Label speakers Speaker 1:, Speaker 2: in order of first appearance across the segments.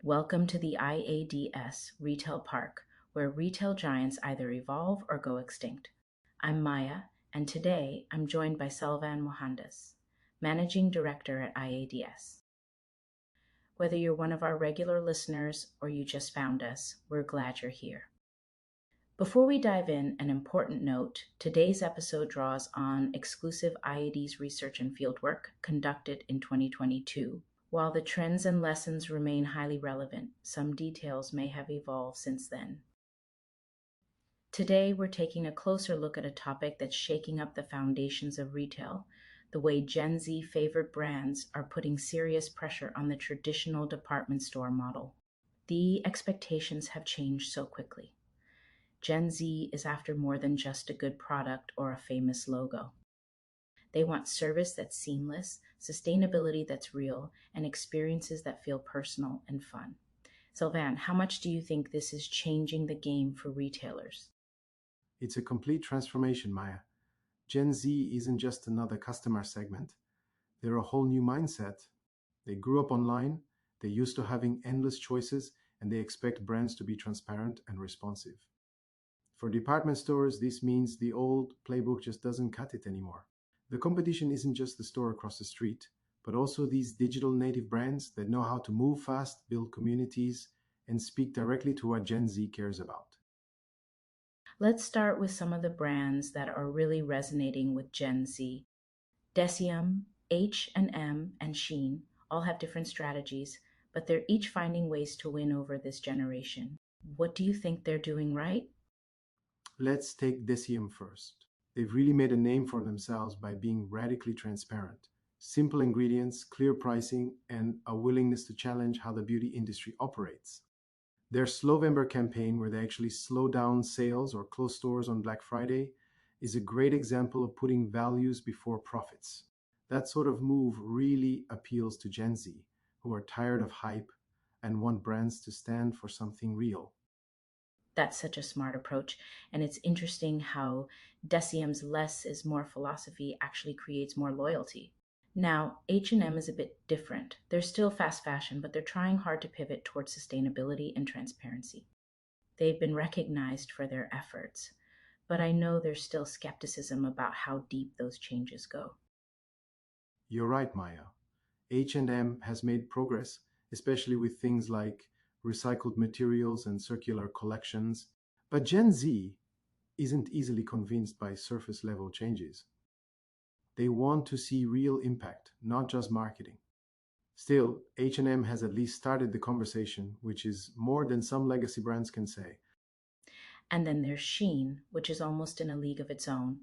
Speaker 1: Welcome to the IADS Retail Park, where retail giants either evolve or go extinct. I'm Maya, and today I'm joined by Selvan Mohandas, Managing Director at IADS. Whether you're one of our regular listeners or you just found us, we're glad you're here. Before we dive in, an important note: today's episode draws on exclusive IADS research and fieldwork conducted in 2022. While the trends and lessons remain highly relevant, some details may have evolved since then. Today, we're taking a closer look at a topic that's shaking up the foundations of retail: the way Gen Z favored brands are putting serious pressure on the traditional department store model. The expectations have changed so quickly. Gen Z is after more than just a good product or a famous logo. They want service that's seamless, sustainability that's real, and experiences that feel personal and fun. Sylvan, how much do you think this is changing the game for retailers?
Speaker 2: It's a complete transformation, Maya. Gen Z isn't just another customer segment. They're a whole new mindset. They grew up online, they're used to having endless choices, and they expect brands to be transparent and responsive. For department stores, this means the old playbook just doesn't cut it anymore. The competition isn't just the store across the street, but also these digital native brands that know how to move fast, build communities, and speak directly to what Gen Z cares about.
Speaker 1: Let's start with some of the brands that are really resonating with Gen Z. Decium, H&M, and Shein all have different strategies, but they're each finding ways to win over this generation. What do you think they're doing right?
Speaker 2: Let's take Decium first. They've really made a name for themselves by being radically transparent. Simple ingredients, clear pricing, and a willingness to challenge how the beauty industry operates. Their Slowember campaign, where they actually slow down sales or close stores on Black Friday, is a great example of putting values before profits. That sort of move really appeals to Gen Z, who are tired of hype and want brands to stand for something real.
Speaker 1: That's such a smart approach, and it's interesting how Decium's less is more philosophy actually creates more loyalty. Now, H&M is a bit different. They're still fast fashion, but they're trying hard to pivot towards sustainability and transparency. They've been recognized for their efforts, but I know there's still skepticism about how deep those changes go.
Speaker 2: You're right, Maya. H&M has made progress, especially with things like recycled materials and circular collections. But Gen Z isn't easily convinced by surface level changes. They want to see real impact, not just marketing. Still, H&M has at least started the conversation, which is more than some legacy brands can say.
Speaker 1: And then there's Shein, which is almost in a league of its own: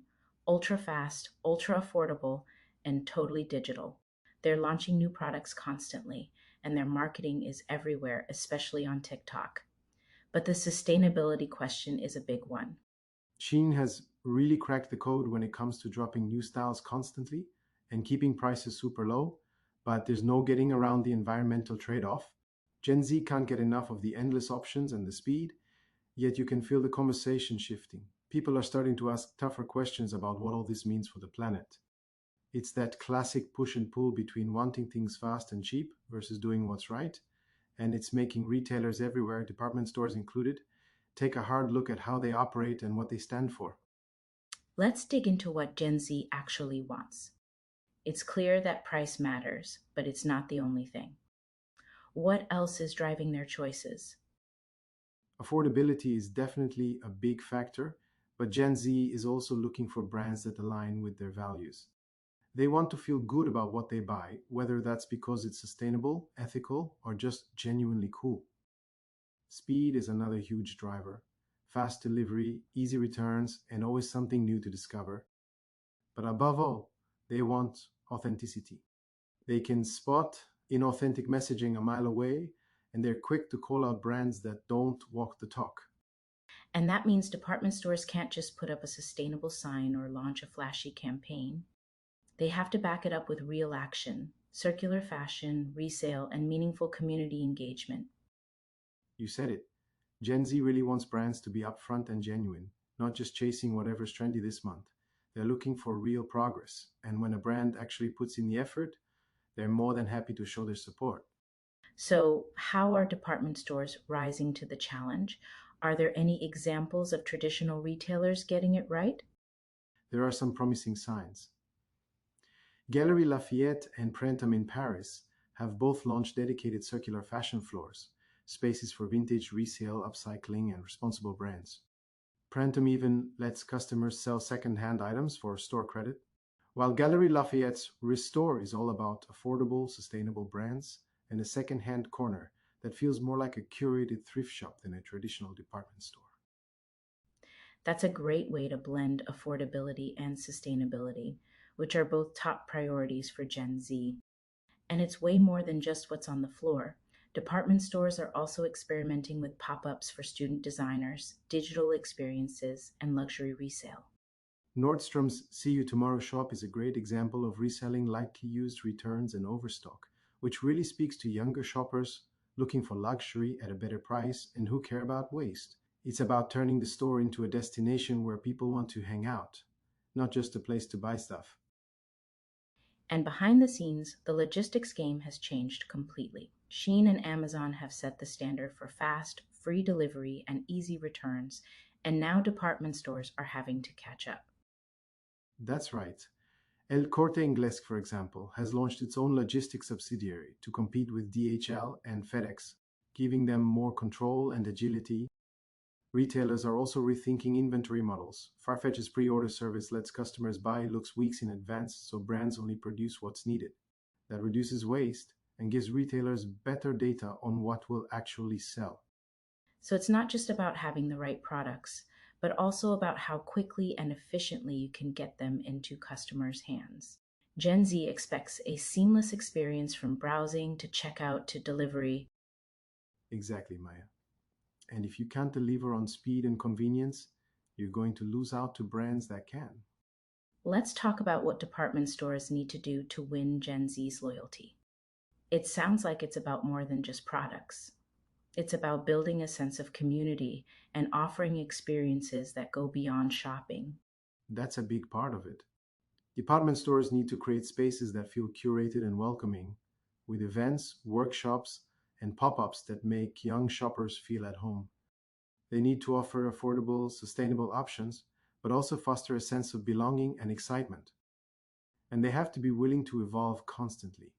Speaker 1: ultra fast, ultra affordable, and totally digital. They're launching new products constantly, and their marketing is everywhere, especially on TikTok. But the sustainability question is a big one.
Speaker 2: Shein has really cracked the code when it comes to dropping new styles constantly and keeping prices super low, but there's no getting around the environmental trade off. Gen Z can't get enough of the endless options and the speed, yet you can feel the conversation shifting. People are starting to ask tougher questions about what all this means for the planet. It's that classic push and pull between wanting things fast and cheap versus doing what's right, and it's making retailers everywhere, department stores included, take a hard look at how they operate and what they stand for.
Speaker 1: Let's dig into what Gen Z actually wants. It's clear that price matters, but it's not the only thing. What else is driving their choices?
Speaker 2: Affordability is definitely a big factor, but Gen Z is also looking for brands that align with their values. They want to feel good about what they buy, whether that's because it's sustainable, ethical, or just genuinely cool. Speed is another huge driver. Fast delivery, easy returns, and always something new to discover. But above all, they want authenticity. They can spot inauthentic messaging a mile away, and they're quick to call out brands that don't walk the talk.
Speaker 1: And that means department stores can't just put up a sustainable sign or launch a flashy campaign. They have to back it up with real action: circular fashion, resale, and meaningful community engagement.
Speaker 2: You said it. Gen Z really wants brands to be upfront and genuine, not just chasing whatever's trendy this month. They're looking for real progress, and when a brand actually puts in the effort, they're more than happy to show their support.
Speaker 1: So, how are department stores rising to the challenge? Are there any examples of traditional retailers getting it right?
Speaker 2: There are some promising signs. Galeries Lafayette and Printemps in Paris have both launched dedicated circular fashion floors, spaces for vintage resale, upcycling, and responsible brands. Printemps even lets customers sell second-hand items for store credit, while Galeries Lafayette's Restore is all about affordable, sustainable brands and a second-hand corner that feels more like a curated thrift shop than a traditional department store.
Speaker 1: That's a great way to blend affordability and sustainability, which are both top priorities for Gen Z. And it's way more than just what's on the floor. Department stores are also experimenting with pop ups for student designers, digital experiences, and luxury resale.
Speaker 2: Nordstrom's See You Tomorrow shop is a great example of reselling lightly used returns and overstock, which really speaks to younger shoppers looking for luxury at a better price and who care about waste. It's about turning the store into a destination where people want to hang out, not just a place to buy stuff.
Speaker 1: And behind the scenes, the logistics game has changed completely. Shein and Amazon have set the standard for fast, free delivery and easy returns, and now department stores are having to catch up.
Speaker 2: That's right. El Corte Inglés, for example, has launched its own logistics subsidiary to compete with DHL and FedEx, giving them more control and agility. Retailers are also rethinking inventory models. Farfetch's pre-order service lets customers buy looks weeks in advance so brands only produce what's needed. That reduces waste and gives retailers better data on what will actually sell.
Speaker 1: So it's not just about having the right products, but also about how quickly and efficiently you can get them into customers' hands. Gen Z expects a seamless experience from browsing to checkout to delivery.
Speaker 2: Exactly, Maya. And if you can't deliver on speed and convenience, you're going to lose out to brands that can.
Speaker 1: Let's talk about what department stores need to do to win Gen Z's loyalty. It sounds like it's about more than just products. It's about building a sense of community and offering experiences that go beyond shopping.
Speaker 2: That's a big part of it. Department stores need to create spaces that feel curated and welcoming, with events, workshops, and pop ups that make young shoppers feel at home. They need to offer affordable, sustainable options, but also foster a sense of belonging and excitement. And they have to be willing to evolve constantly,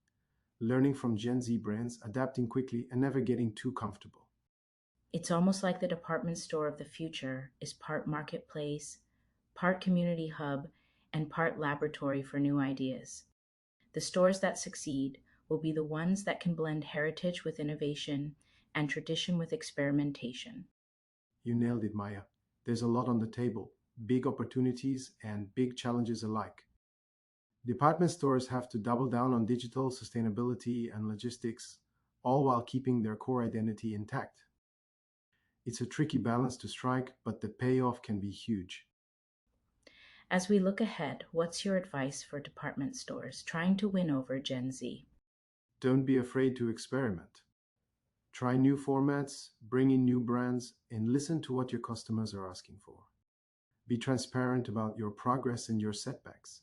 Speaker 2: learning from Gen Z brands, adapting quickly, and never getting too comfortable.
Speaker 1: It's almost like the department store of the future is part marketplace, part community hub, and part laboratory for new ideas. The stores that succeed will be the ones that can blend heritage with innovation and tradition with experimentation.
Speaker 2: You nailed it, Maya. There's a lot on the table, big opportunities and big challenges alike. Department stores have to double down on digital sustainability and logistics, all while keeping their core identity intact. It's a tricky balance to strike, but the payoff can be huge.
Speaker 1: As we look ahead, what's your advice for department stores trying to win over Gen Z?
Speaker 2: Don't be afraid to experiment. Try new formats, bring in new brands, and listen to what your customers are asking for. Be transparent about your progress and your setbacks.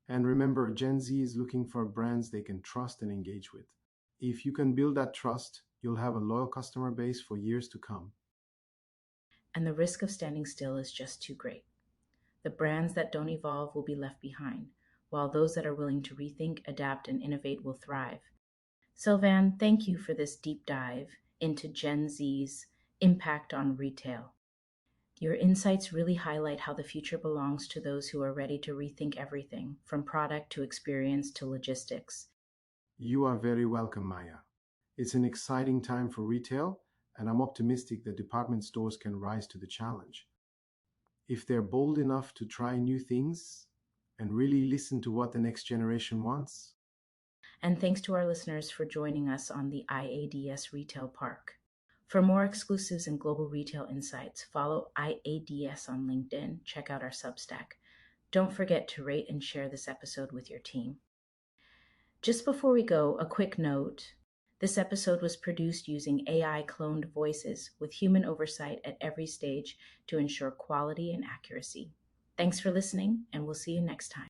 Speaker 2: And remember, Gen Z is looking for brands they can trust and engage with. If you can build that trust, you'll have a loyal customer base for years to come.
Speaker 1: And the risk of standing still is just too great. The brands that don't evolve will be left behind, while those that are willing to rethink, adapt, and innovate will thrive. Sylvan, thank you for this deep dive into Gen Z's impact on retail. Your insights really highlight how the future belongs to those who are ready to rethink everything, from product to experience to logistics.
Speaker 2: You are very welcome, Maya. It's an exciting time for retail, and I'm optimistic that department stores can rise to the challenge. If they're bold enough to try new things and really listen to what the next generation wants.
Speaker 1: And thanks to our listeners for joining us on the IADS Retail Park. For more exclusives and global retail insights, follow IADS on LinkedIn, check out our Substack. Don't forget to rate and share this episode with your team. Just before we go, a quick note. This episode was produced using AI cloned voices with human oversight at every stage to ensure quality and accuracy. Thanks for listening, and we'll see you next time.